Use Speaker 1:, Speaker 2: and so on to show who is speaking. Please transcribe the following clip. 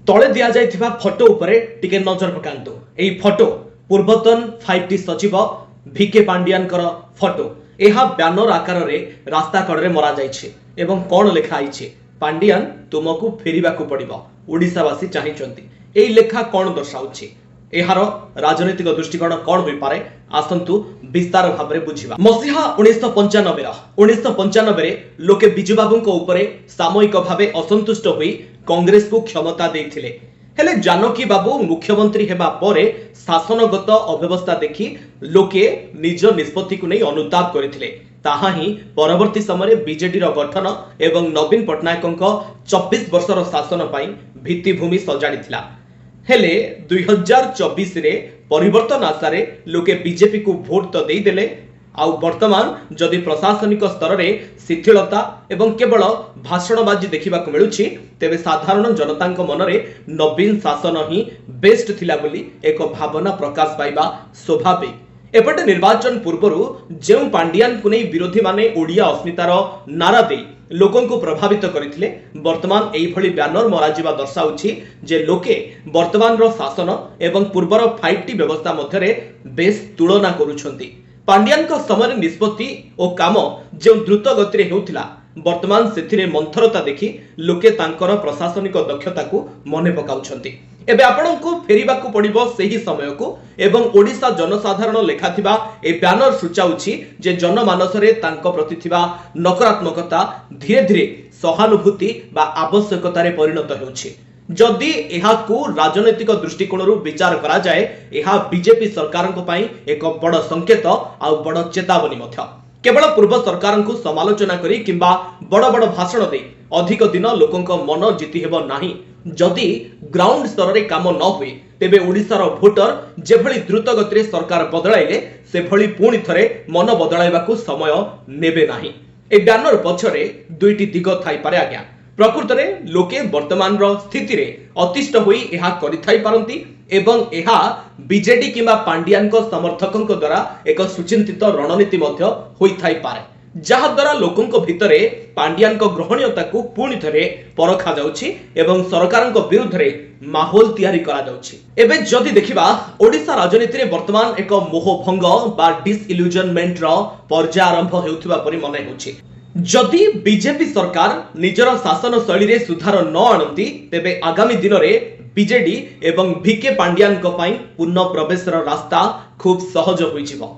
Speaker 1: तले दि जाइथिबा फोटो उपरे टिके नजर पकांतु। एई फोटो पूर्वतन 5T सचिव भिके पांडियान कर फोटो। एहा बैनर आकार रे रास्ता कड़े मरा जाइछे एवं कोन लेखा आइछे पांडियान तुमको फेरिबाकू पड़िबो ओडिसावासी चाहिचंती। एई लेखा कोन दर्शाउछि एहार राजनीतिक दृष्टिकोण कौन हो पारे आसंतु विस्तार भाव में बुझिबा। मसीहा 1995 लोके बिजू बाबूंको उपरे सामयिक भावे असंतुष्ट होई कांग्रेस को क्षमता देथिले। हेले जानकी बाबू मुख्यमंत्री हेबा परे शासनगत अव्यवस्था देखि लोके निज निष्पत्ति को नहीं अनुताप करथिले। ताहा ही परवर्ती समय बीजेडी रो गठन एवं नवीन पटनायक 24 वर्षर शासन पाई भित्तिभूमि सजाड़ीथिला। हेले 2024 रे परिवर्तन आशारे लोके बीजेपी को भोट तो दे देले। आउ वर्तमान जदि प्रशासनिक स्तर रे शिथिलता एवं केवल भाषणबाजी देखा मिलुछि तेबे साधारण जनतांक मनरे नवीन शासन ही बेस्ट थिला बोली एक भावना प्रकाश पाइबा स्वाभाविक। एपटे निर्वाचन पूर्व जो पांडियान को नहीं विरोधी माने ओडिया अस्मितार नारा दे लोकों को प्रभावित करथिले, वर्तमान एई भली बैनर मराजिबा दर्शाउछि जे लोके वर्तमान रो शासन एवं पूर्वर 5T व्यवस्था मध्यरे बेस तुलना करूछंती। पांडियान का समय निष्पत्ति और काम जो द्रुत गति रे हेउथिला वर्तमान सेथिरे मंथरता देखि लोके तांकर प्रशासनिक दक्षता को मने पकाउछंती। एबे आपनको फेरिबाकू पड़िबो सेही समय को एवं ओडिसा जनसाधारण लेखाथिबा ए बैनर सूचाउछि जे जनमानसरे तांको प्रति थिबा नकारात्मकता धीरे धीरे सहानुभूति बा आवश्यकतारे परिणत हेउछि। जदि एहाकू राजनैतिक दृष्टिकोण विचार करा जाए एहा बीजेपी सरकार एक बड़ संकेत आ बड़ चेतावनी मध्य। केवल पूर्व सरकार को समालोचना करी किंबा बड़ बड़ भाषण दे अधिक दिन लोकों मन जीति हेबो नाही। जदि ग्राउंड स्तर रे काम न हुए तेबे ओडिसार भोटर जेभली द्रुत गति रे सरकार बदलाइले से भली पुणी थरे मन बदलाइबाकू समय नेबे नाही। ए बैनर पछरे दुईटी दिग थाई पारे आज्ञा। प्रकृत में लोके वर्तमान स्थिति रे अतिष्ट होई एहा करिथाई पारंती एवं एहा बीजेडी किंबा पांडियान को समर्थकों द्वारा एक सुचिंतित रणनीति मध्य होई थाई पारे, जहा द्वारा लोकों को भितरे पांडियान को ग्रहणीयता को पुणी थरे परखा जाउछि एवं सरकार को विरुद्ध रे माहौल तैयारी करा जाउछि। एबे जदि देखिबा ओडिसा राजनीति रे वर्तमान एक मोहभंग बा डिसइल्यूजनमेंट रो पर्याय आरंभ हेउथिबा परि मन हेउछि। जदि बीजेपी सरकार निजर शासन शैली रे सुधार न आणंती तेबे आगामी दिन में बीजेडी एवं भिके पांडियान को पाई पुनः प्रवेशर रास्ता खूब सहज होइजिवो।